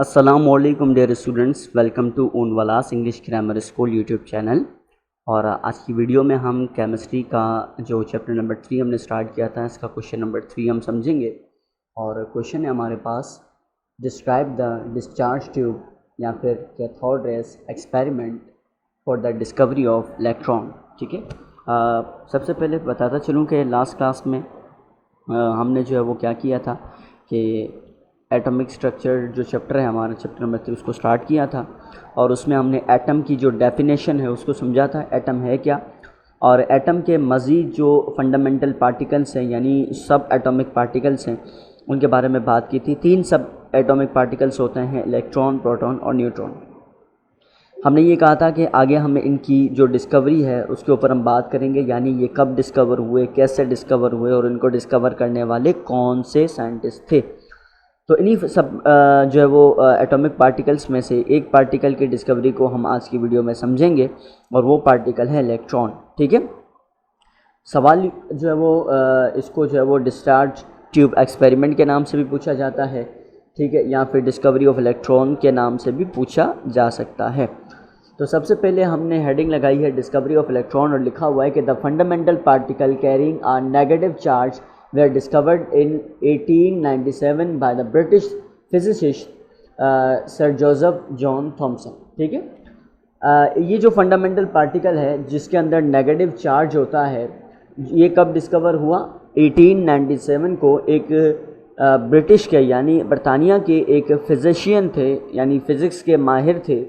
अस्सलामुअलैकुम dear students, welcome to ओनवालास English grammar school YouTube channel. और आज की वीडियो में हम केमिस्ट्री का जो चैप्टर नंबर 3 हमने स्टार्ट किया था, इसका क्वेश्चन नंबर 3 हम समझेंगे। और क्वेश्चन है हमारे पास, डिस्क्राइब द डिस्चार्ज ट्यूब या फिर cathode rays experiment for the discovery of electron. ठीक है, सबसे पहले बताता चलूँ कि लास्ट क्लास में हमने जो है वो क्या किया था कि एटॉमिक स्ट्रक्चर जो चैप्टर है हमारा चैप्टर नंबर 3 उसको स्टार्ट किया था। और उसमें हमने एटम की जो डेफिनेशन है उसको समझा था, एटम है क्या, और एटम के मज़ीद जो फंडामेंटल पार्टिकल्स हैं यानी सब एटॉमिक पार्टिकल्स हैं उनके बारे में बात की थी। 3 सब एटॉमिक पार्टिकल्स होते हैं, इलेक्ट्रॉन, प्रोटॉन और न्यूट्रॉन। हमने ये कहा था कि आगे हमें इनकी जो डिस्कवरी है उसके ऊपर हम बात करेंगे, यानी ये कब डिस्कवर हुए, कैसे डिस्कवर हुए और इनको डिस्कवर करने वाले कौन से साइंटिस्ट थे। तो इन्हीं सब जो है वो एटॉमिक पार्टिकल्स में से एक पार्टिकल की डिस्कवरी को हम आज की वीडियो में समझेंगे और वो पार्टिकल है इलेक्ट्रॉन। ठीक है, सवाल जो है वो इसको जो है वो डिस्चार्ज ट्यूब एक्सपेरिमेंट के नाम से भी पूछा जाता है, ठीक है, या फिर डिस्कवरी ऑफ इलेक्ट्रॉन के नाम से भी पूछा जा सकता है। तो सबसे पहले हमने हेडिंग लगाई है डिस्कवरी ऑफ इलेक्ट्रॉन और लिखा हुआ है कि the fundamental particle carrying a negative charge were discovered in 1897 by the British physicist Sir Joseph John Thomson। ठीक है, ये जो फंडामेंटल पार्टिकल है जिसके अंदर नेगेटिव चार्ज होता है, ये कब डिस्कवर हुआ? 1897 को एक ब्रिटिश के यानी बरतानिया के एक फिजिशियन थे यानी फ़िज़िक्स के माहिर थे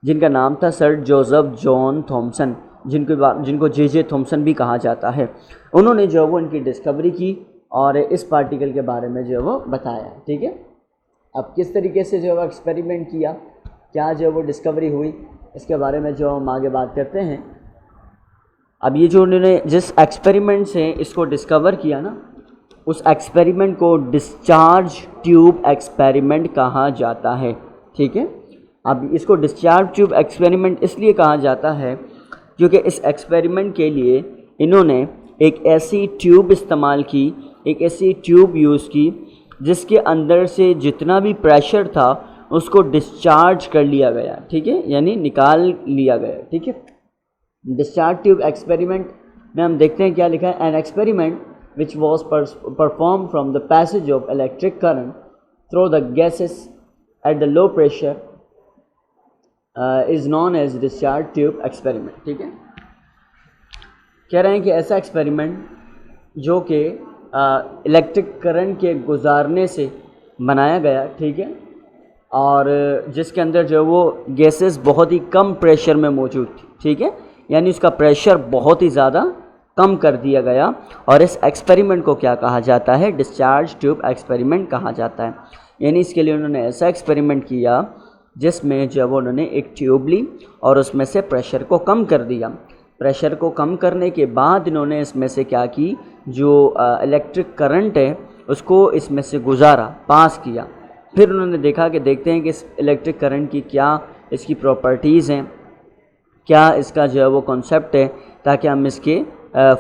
जिनका नाम था सर जोसेफ जॉन थॉमसन, जिनको जे थॉमसन भी कहा जाता है। उन्होंने जो है वो इनकी डिस्कवरी की और इस पार्टिकल के बारे में जो है वो बताया। ठीक है, अब किस तरीके से जो है वो एक्सपेरिमेंट किया, क्या जो है वो डिस्कवरी हुई, इसके बारे में जो हम आगे बात करते हैं। अब ये जो उन्होंने जिस एक्सपेरिमेंट से इसको डिस्कवर किया ना, उस एक्सपेरिमेंट को डिस्चार्ज ट्यूब एक्सपेरिमेंट कहा जाता है। ठीक है, अब इसको डिस्चार्ज ट्यूब एक्सपेरिमेंट इसलिए कहा जाता है क्योंकि इस एक्सपेरिमेंट के लिए इन्होंने एक ऐसी ट्यूब इस्तेमाल की, एक ऐसी ट्यूब यूज़ की जिसके अंदर से जितना भी प्रेशर था उसको डिस्चार्ज कर लिया गया। ठीक है, यानी निकाल लिया गया। ठीक है, डिस्चार्ज ट्यूब एक्सपेरिमेंट में हम देखते हैं क्या लिखा है, an experiment which was performed from the passage of electric current through the gases at the low pressure is known as discharge tube experiment. ठीक है, कह रहे हैं कि ऐसा एक्सपेरिमेंट जो कि इलेक्ट्रिक करंट के गुजारने से बनाया गया, ठीक है, और जिसके अंदर जो है वो गैसेस बहुत ही कम प्रेशर में मौजूद थी। ठीक है, यानी उसका प्रेशर बहुत ही ज़्यादा कम कर दिया गया और इस एक्सपेरिमेंट को क्या कहा जाता है? डिस्चार्ज ट्यूब एक्सपेरिमेंट कहा जाता है। यानी इसके लिए उन्होंने ऐसा एक्सपेरिमेंट किया जिसमें जो वो उन्होंने एक ट्यूब ली और उसमें से प्रेशर को कम कर दिया। प्रेशर को कम करने के बाद इन्होंने इसमें से क्या की, जो इलेक्ट्रिक करंट है उसको इसमें से गुजारा, पास किया। फिर उन्होंने देखा कि देखते हैं कि इस इलेक्ट्रिक करंट की क्या इसकी प्रॉपर्टीज़ हैं, क्या इसका जो है वो कॉन्सेप्ट है, ताकि हम इसके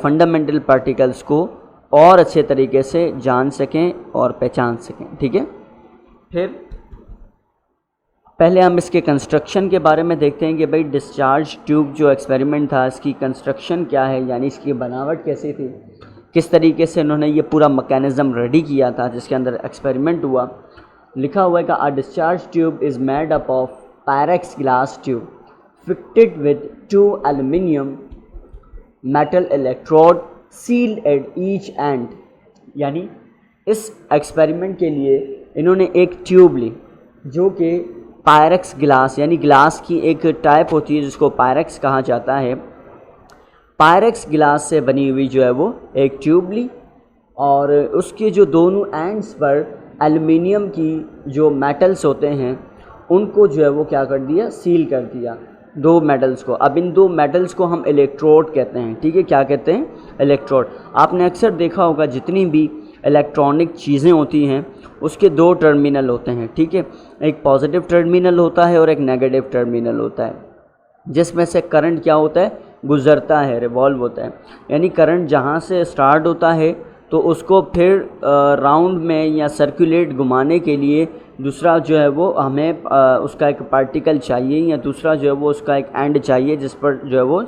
फंडामेंटल पार्टिकल्स को और अच्छे तरीके से जान सकें और पहचान सकें। ठीक है, फिर पहले हम इसके कंस्ट्रक्शन के बारे में देखते हैं कि भाई डिस्चार्ज ट्यूब जो एक्सपेरिमेंट था इसकी कंस्ट्रक्शन क्या है, यानी इसकी बनावट कैसी थी, किस तरीके से उन्होंने ये पूरा मैकेनिज़्म रेडी किया था जिसके अंदर एक्सपेरिमेंट हुआ। लिखा हुआ है कि a discharge tube is made up of pyrex glass tube fitted with 2 aluminium metal electrode sealed at each end. यानी इस एक्सपेरिमेंट के लिए इन्होंने एक ट्यूब ली जो कि पायरेक्स ग्लास, यानी ग्लास की एक टाइप होती है जिसको पायरेक्स कहा जाता है, पायरेक्स ग्लास से बनी हुई जो है वो एक ट्यूब ली और उसके जो दोनों एंड्स पर एल्युमिनियम की जो मेटल्स होते हैं उनको जो है वो क्या कर दिया, सील कर दिया, 2 मेटल्स को। अब इन 2 मेटल्स को हम इलेक्ट्रोड कहते हैं। ठीक है, क्या कहते हैं? इलेक्ट्रोड। आपने अक्सर देखा होगा जितनी भी इलेक्ट्रॉनिक चीज़ें होती हैं उसके 2 टर्मिनल होते हैं। ठीक है, एक पॉजिटिव टर्मिनल होता है और एक नेगेटिव टर्मिनल होता है, जिसमें से करंट क्या होता है, गुज़रता है, रिवॉल्व होता है। यानी करंट जहाँ से स्टार्ट होता है तो उसको फिर राउंड में या सर्कुलेट घुमाने के लिए दूसरा जो है वो हमें उसका एक पार्टिकल चाहिए, या दूसरा जो है वो उसका एक एंड चाहिए जिस पर जो है वो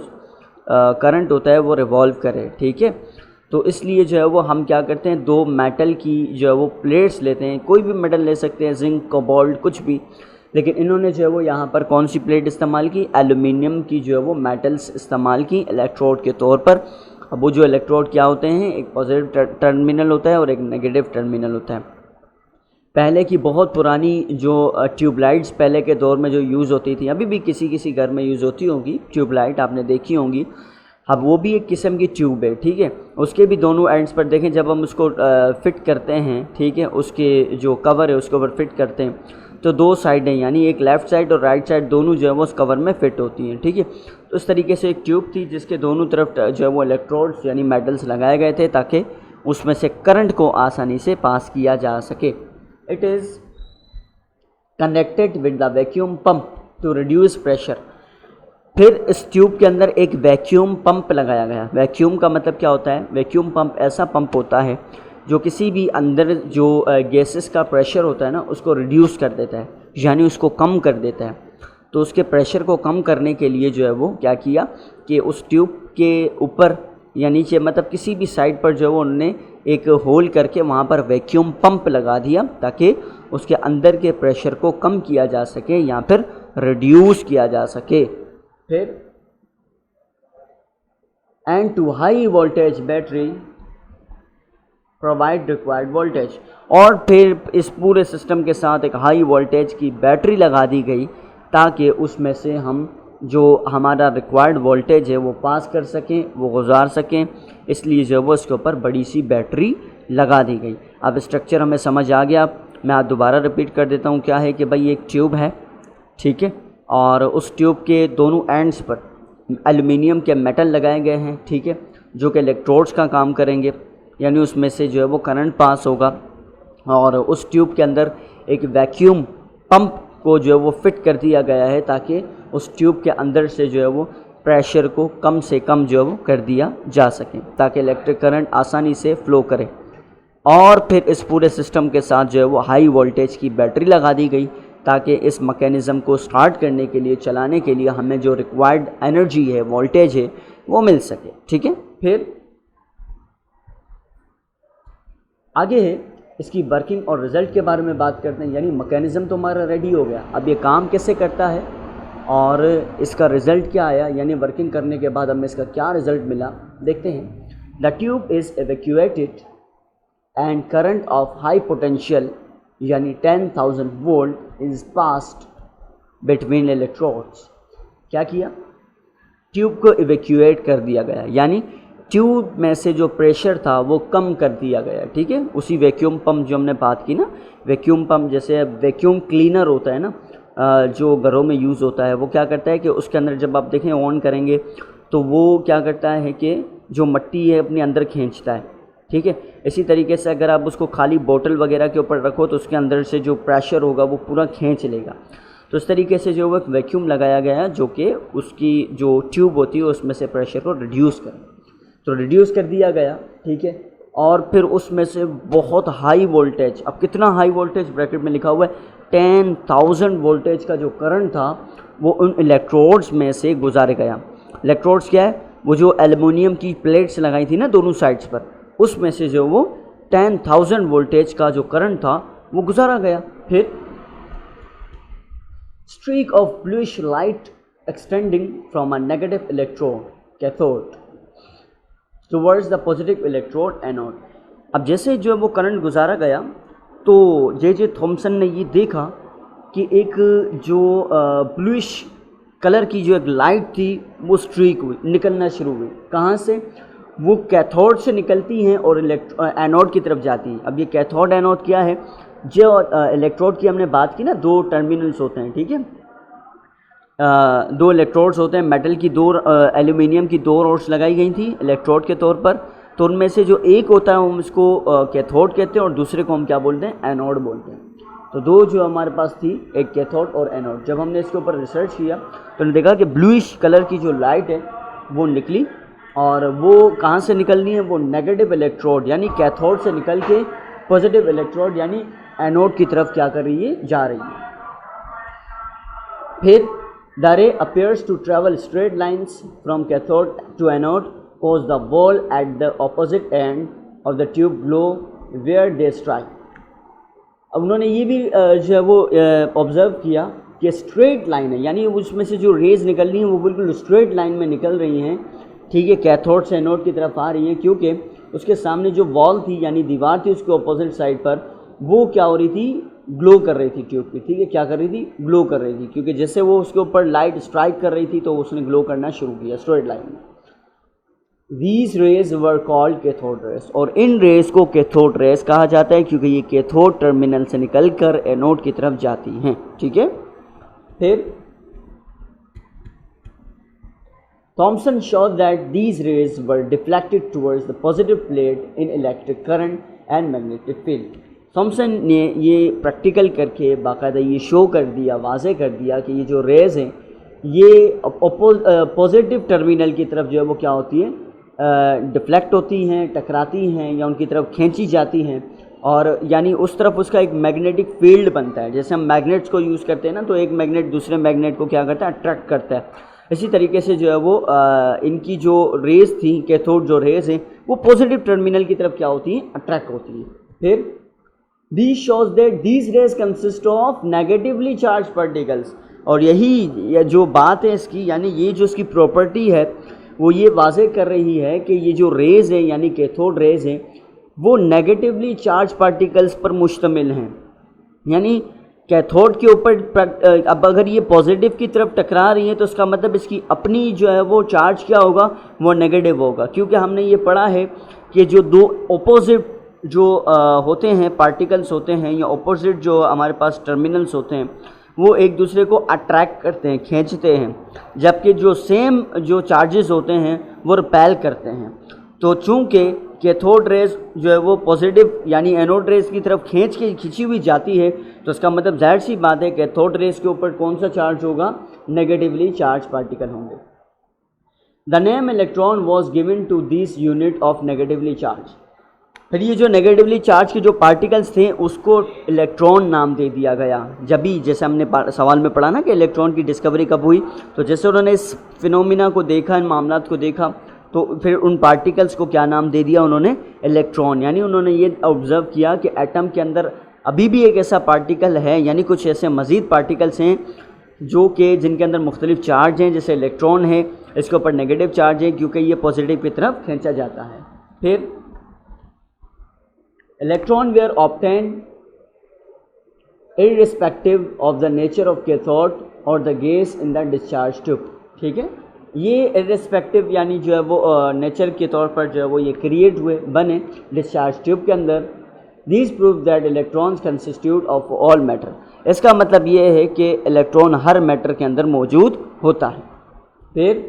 करंट होता है वो रिवॉल्व करे, ठीक है। तो इसलिए जो है वो हम क्या करते हैं, दो मेटल की जो है वो प्लेट्स लेते हैं, कोई भी मेटल ले सकते हैं, जिंक, कोबाल्ट, कुछ भी, लेकिन इन्होंने जो है वो यहाँ पर कौन सी प्लेट इस्तेमाल की, एल्युमिनियम की जो है वो मेटल्स इस्तेमाल की इलेक्ट्रोड के तौर पर। अब वो जो इलेक्ट्रोड क्या होते हैं, एक पॉजिटिव टर्मिनल होता है और एक नेगेटिव टर्मिनल होता है। पहले की बहुत पुरानी जो ट्यूबलाइट्स पहले के दौर में जो यूज़ होती थी, अभी भी किसी किसी घर में यूज़ होती होंगी ट्यूबलाइट, आपने देखी होंगी। अब वो भी एक किस्म की ट्यूब है, ठीक है। उसके भी दोनों एंड्स पर देखें, जब हम उसको फिट करते हैं, ठीक है, उसके जो कवर है उसके ऊपर फिट करते हैं, तो दो साइड हैं, यानी एक लेफ़्ट साइड और राइट साइड दोनों जो है वो उस कवर में फिट होती हैं, ठीक है। तो इस तरीके से एक ट्यूब थी जिसके दोनों तरफ जो है वो इलेक्ट्रोड्स यानी मेटल्स लगाए गए थे ताकि उसमें से करंट को आसानी से पास किया जा सके। It is connected with the vacuum pump to reduce pressure. फिर इस ट्यूब के अंदर एक वैक्यूम पंप लगाया गया। वैक्यूम का मतलब क्या होता है, वैक्यूम पंप ऐसा पंप होता है जो किसी भी अंदर जो गैसेस का प्रेशर होता है ना उसको रिड्यूस कर देता है, यानी उसको कम कर देता है। तो उसके प्रेशर को कम करने के लिए जो है वो क्या किया कि उस ट्यूब के ऊपर या नीचे, मतलब किसी भी साइड पर जो है वो उन्होंने एक होल करके वहाँ पर वैक्यूम पंप लगा दिया ताकि उसके अंदर के प्रेशर को कम किया जा सके या फिर रिड्यूस किया जा सके। फिर end to high voltage battery provide required voltage, और फिर इस पूरे सिस्टम के साथ एक हाई वोल्टेज की बैटरी लगा दी गई ताकि उसमें से हम जो हमारा रिक्वायर्ड वोल्टेज है वो पास कर सकें, वो गुजार सकें, इसलिए जो वो इसके ऊपर बड़ी सी बैटरी लगा दी गई। अब स्ट्रक्चर हमें समझ आ गया, मैं आज दोबारा रिपीट कर देता हूँ। क्या है कि भाई एक ट्यूब है, ठीक है, और उस ट्यूब के दोनों एंड्स पर एल्युमिनियम के मेटल लगाए गए हैं, ठीक है, जो कि इलेक्ट्रोड्स का काम करेंगे, यानी उसमें से जो है वो करंट पास होगा। और उस ट्यूब के अंदर एक वैक्यूम पंप को जो है वो फिट कर दिया गया है ताकि उस ट्यूब के अंदर से जो है वो प्रेशर को कम से कम जो है वो कर दिया जा सके ताकि इलेक्ट्रिक करंट आसानी से फ़्लो करे। और फिर इस पूरे सिस्टम के साथ जो है वो हाई वोल्टेज की बैटरी लगा दी गई ताकि इस मैकेनिज़्म को स्टार्ट करने के लिए, चलाने के लिए हमें जो रिक्वायर्ड एनर्जी है, वोल्टेज है, वो मिल सके, ठीक है। फिर आगे है इसकी वर्किंग और रिज़ल्ट के बारे में बात करते हैं, यानी मैकेनिज़्म तो हमारा रेडी हो गया, अब ये काम कैसे करता है और इसका रिज़ल्ट क्या आया, यानी वर्किंग करने के बाद हमें इसका क्या रिज़ल्ट मिला, देखते हैं। The tube is evacuated and current of high potential यानी 10,000 volt is passed between electrodes. क्या किया, ट्यूब को इवैक्यूएट कर दिया गया, यानी ट्यूब में से जो प्रेशर था वो कम कर दिया गया, ठीक है। उसी वैक्यूम पंप जो हमने बात की ना, वैक्यूम पंप जैसे वैक्यूम क्लीनर होता है ना जो घरों में यूज़ होता है, वो क्या करता है कि उसके अंदर जब आप देखें ऑन करेंगे तो वो क्या करता है कि जो मिट्टी है अपने अंदर खींचता है, ठीक है। इसी तरीके से अगर आप उसको खाली बोतल वगैरह के ऊपर रखो तो उसके अंदर से जो प्रेशर होगा वो पूरा खींच लेगा। तो इस तरीके से जो वो एक वैक्यूम लगाया गया है जो कि उसकी जो ट्यूब होती है उसमें से प्रेशर को रिड्यूस करे, तो रिड्यूस कर दिया गया, ठीक है। और फिर उसमें से बहुत हाई वोल्टेज, अब कितना हाई वोल्टेज ब्रैकेट में लिखा हुआ है, 10,000 वोल्टेज का जो करंट था वो उन इलेक्ट्रोड्स में से गुजारे गया। इलेक्ट्रोड्स क्या है, वो जो एल्युमिनियम की प्लेट्स लगाई थी ना दोनों साइड्स पर, उसमें से जो वो 10,000 वोल्टेज का जो करंट था वो गुजारा गया। फिर streak of bluish light extending from a negative electrode cathode towards the positive electrode anode. अब जैसे जो है वो करंट गुजारा गया तो जे थॉमसन ने ये देखा कि एक जो ब्लूइश कलर की जो एक लाइट थी वो स्ट्रीक हुई, निकलना शुरू हुई। कहाँ से, वो कैथोड से निकलती हैं और एनोड की तरफ जाती हैं। अब ये कैथोड एनोड क्या है, जो इलेक्ट्रोड की हमने बात की ना, दो टर्मिनल्स होते हैं, ठीक है, दो इलेक्ट्रोड्स होते हैं, मेटल की दो एल्युमिनियम की दो रोड्स लगाई गई थी इलेक्ट्रोड के तौर पर, तो उनमें से जो एक होता है हम इसको कैथोड कहते हैं और दूसरे को हम क्या बोलते हैं, एनोड बोलते हैं। तो दो जो हमारे पास थी, एक कैथोड और एनोड। जब हमने इसके ऊपर रिसर्च किया तो हमने देखा कि ब्लूइश कलर की जो लाइट है वो निकली, और वो कहाँ से निकलनी है, वो नेगेटिव इलेक्ट्रोड यानी कैथोड से निकल के पॉजिटिव इलेक्ट्रोड यानी एनोड की तरफ क्या कर रही है, जा रही है। फिर the ray appears to travel straight lines from cathode to anode, cause the wall at the opposite end of the tube glow where they strike. अब उन्होंने ये भी जो है वो ऑब्जर्व किया कि स्ट्रेट लाइन है, यानी उसमें से जो रेज निकल रही हैं वो बिल्कुल स्ट्रेट लाइन में निकल रही हैं, ठीक है, कैथोड से एनोड की तरफ आ रही हैं, क्योंकि उसके सामने जो वॉल थी यानी दीवार थी उसके ऑपोजिट साइड पर वो क्या हो रही थी, ग्लो कर रही थी ट्यूब की, ठीक है, क्या कर रही थी, ग्लो कर रही थी, क्योंकि जैसे वो उसके ऊपर लाइट स्ट्राइक कर रही थी तो उसने ग्लो करना शुरू किया स्ट्रेट लाइन में। These rays were called cathode rays, और इन रेस को कैथोड रेस कहा जाता है क्योंकि ये कैथोड टर्मिनल से निकलकर एनोड की तरफ जाती हैं, ठीक है। फिर Thomson show that these rays were deflected towards the positive plate in electric current and magnetic field। Thomson ने ये प्रैक्टिकल करके बाकायदा ये शो कर दिया, वाज़े कर दिया कि ये जो रेज़ हैं ये पॉजिटिव टर्मिनल की तरफ जो है वो क्या होती है, डिफ्लेक्ट होती हैं, टकराती हैं या उनकी तरफ खींची जाती हैं, और यानी उस तरफ उसका एक मैग्नेटिक फील्ड बनता है। जैसे हम मैग्नेट्स को यूज़ करते हैं ना, तो एक मैग्नेट दूसरे मैग्नेट को क्या करता है, अट्रैक्ट करता है। इसी तरीके से जो है वो इनकी जो रेज़ थी, कैथोड जो रेज़ हैं वो पॉजिटिव टर्मिनल की तरफ क्या होती हैं, अट्रैक्ट होती हैं। फिर This shows that these rays consist of negatively charged particles, और यही जो बात है इसकी, यानी ये जो इसकी प्रॉपर्टी है वो ये वाज़े कर रही है कि ये जो रेज़ हैं यानी कैथोड रेज़ हैं वो नेगेटिवली चार्ज पार्टिकल्स पर मुश्तमिल हैं। यानी कैथोड के ऊपर अब अगर ये पॉजिटिव की तरफ टकरा रही है तो इसका मतलब इसकी अपनी जो है वो चार्ज क्या होगा, वो नेगेटिव होगा, क्योंकि हमने ये पढ़ा है कि जो दो ऑपोजिट जो होते हैं पार्टिकल्स होते हैं या ऑपोजिट जो हमारे पास टर्मिनल्स होते हैं वो एक दूसरे को अट्रैक्ट करते हैं, खींचते हैं, जबकि जो सेम जो चार्जेस होते हैं वो रिपेल करते हैं। तो चूंकि कैथोड रेज जो है वो पॉजिटिव यानी एनोड रेज की तरफ खींची हुई जाती है, तो इसका मतलब जाहिर सी बात है कैथोड रेज के ऊपर कौन सा चार्ज होगा, नेगेटिवली चार्ज पार्टिकल होंगे। The name electron was given to this unit of negatively charge. फिर ये जो नेगेटिवली चार्ज के जो पार्टिकल्स थे उसको इलेक्ट्रॉन नाम दे दिया गया। जब भी जैसे हमने सवाल में पढ़ा ना कि इलेक्ट्रॉन की डिस्कवरी कब हुई, तो जैसे उन्होंने इस फिनोमिना को देखा, इन मामलात को देखा, तो फिर उन पार्टिकल्स को क्या नाम दे दिया उन्होंने, इलेक्ट्रॉन। यानी उन्होंने ये ऑब्ज़र्व किया कि एटम के अंदर अभी भी एक ऐसा पार्टिकल है, यानी कुछ ऐसे मज़ीद पार्टिकल्स हैं जो कि जिनके अंदर मुख्तलिफ चार्ज हैं, जैसे इलेक्ट्रॉन है, इसके ऊपर नेगेटिव चार्ज है क्योंकि ये पॉजिटिव की तरफ खींचा जाता है। फिर electron were obtained irrespective of the nature of cathode or the gas in the discharge tube। ठीक है, ये irrespective यानी जो है वो नेचर के तौर पर जो है वो ये क्रिएट हुए, बने डिस्चार्ज ट्यूब के अंदर। These prove that electrons constitute of all matter। इसका मतलब ये है कि इलेक्ट्रॉन हर मैटर के अंदर मौजूद होता है। फिर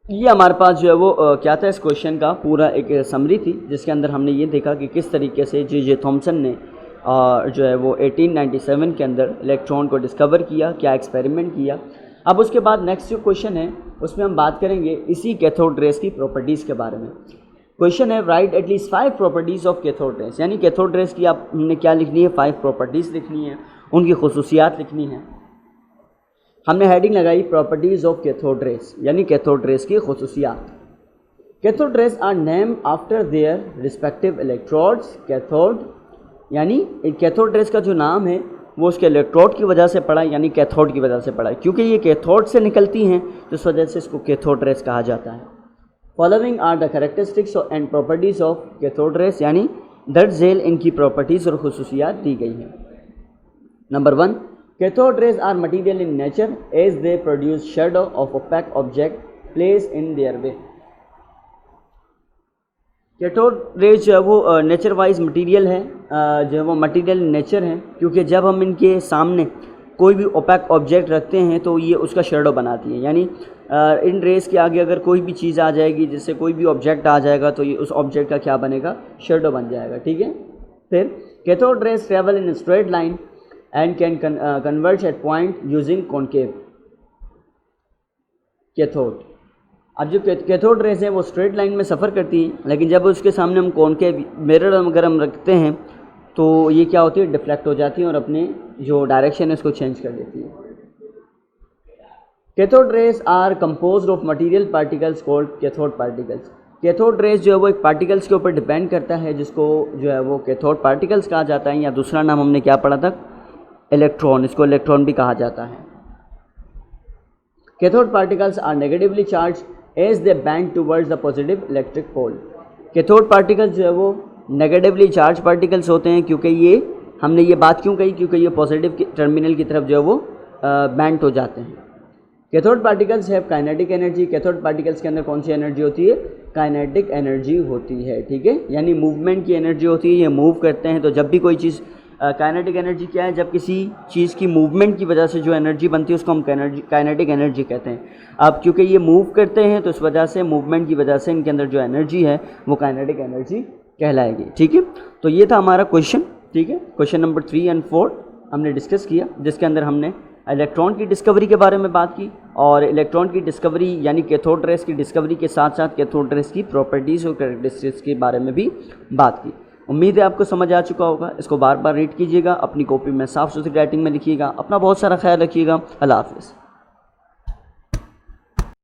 ये हमारे पास जो है वो क्या था, इस क्वेश्चन का पूरा एक समरी थी जिसके अंदर हमने ये देखा कि किस तरीके से जे थॉमसन ने जो है वो 1897 के अंदर इलेक्ट्रॉन को डिस्कवर किया, क्या एक्सपेरिमेंट किया। अब उसके बाद नेक्स्ट जो क्वेश्चन है उसमें हम बात करेंगे इसी कैथोड रेस की प्रॉपर्टीज़ के बारे में। क्वेश्चन है right at least 5 properties of cathode rays, यानी कैथोड रेस की आपने क्या लिखनी है, 5 प्रॉपर्टीज़ लिखनी है, उनकी खुसूसियात लिखनी है। हमने हेडिंग लगाई प्रॉपर्टीज़ ऑफ कैथोड रेस, यानी कैथोड रेस की खुसूसियात। Cathode rays are named after their respective electrodes. Cathode यानी कैथोड रेस का जो नाम है वो उसके इलेक्ट्रोड की वजह से पड़ा, यानी कैथोड की वजह से पड़ा, क्योंकि ये कैथोड से निकलती हैं तो इस वजह से इसको कैथोड रेस कहा जाता है। Following are the characteristics and properties of cathode rays, यानी दर्ज झेल इनकी प्रॉपर्टीज़ और खुसूसियात दी गई हैं। Number 1, cathode rays are material in nature as they produce shadow of opaque object place in their way. Cathode rays जो है वो नेचर वाइज मटीरियल है, जो है वो मटीरियल नेचर है, क्योंकि जब हम इनके सामने कोई भी ओपेक ऑब्जेक्ट रखते हैं तो ये उसका शेडो बनाती है। यानी इन रेस के आगे अगर कोई भी चीज़ आ जाएगी, जैसे कोई भी ऑब्जेक्ट आ जाएगा तो ये उस ऑब्जेक्ट का क्या बनेगा, शेडो बन जाएगा। ठीक है। फिर cathode rays travel in straight line and can converge at point using concave cathode। अब जो कैथोड रेज है वो स्ट्रेट लाइन में सफ़र करती है, लेकिन जब उसके सामने हम कॉनकेव मिरर अगर हम रखते हैं तो ये क्या होती है, डिफ्लेक्ट हो जाती है और अपने जो डायरेक्शन है उसको चेंज कर देती है। Cathode rays are composed of material particles called cathode particles. Cathode rays जो है वो एक पार्टिकल्स के ऊपर डिपेंड करता है, जिसको जो है वो कैथोड पार्टिकल्स कहा जाता है, या दूसरा नाम हमने क्या पढ़ा था, इलेक्ट्रॉन, इसको इलेक्ट्रॉन भी कहा जाता है। Cathode particles are negatively charge as they bend towards the positive electric pole. Cathode particles जो है वो नेगेटिवली चार्ज पार्टिकल्स होते हैं, क्योंकि ये हमने ये बात क्यों कही, क्योंकि ये पॉजिटिव टर्मिनल की तरफ जो है वो बेंड हो जाते हैं। Cathode particles have kinetic energy. Cathode particles के अंदर कौन सी एनर्जी होती है, काइनेटिक एनर्जी होती है, ठीक है, यानी मूवमेंट की एनर्जी होती है, ये मूव करते हैं। तो जब भी कोई चीज़, काइनेटिक एनर्जी क्या है, जब किसी चीज़ की मूवमेंट की वजह से जो एनर्जी बनती है उसको हम काइनेटिक एनर्जी कहते हैं। अब क्योंकि ये मूव करते हैं तो इस वजह से, मूवमेंट की वजह से इनके अंदर जो एनर्जी है वो काइनेटिक एनर्जी कहलाएगी, ठीक है। तो ये था हमारा क्वेश्चन, ठीक है। क्वेश्चन नंबर 3 और 4 हमने डिस्कस किया, जिसके अंदर हमने इलेक्ट्रॉन की डिस्कवरी के बारे में बात की, और इलेक्ट्रॉन की डिस्कवरी यानी कैथोड रेज की डिस्कवरी के साथ साथ कैथोड रेज की प्रॉपर्टीज़ और कैरेक्टरिस्टिक्स के बारे में भी बात की। उम्मीद है आपको समझ आ चुका होगा। इसको बार बार रीड कीजिएगा, अपनी कॉपी में साफ़ सुथरी राइटिंग में लिखिएगा। अपना बहुत सारा ख्याल रखिएगा। अल्लाह हाफ़िज़।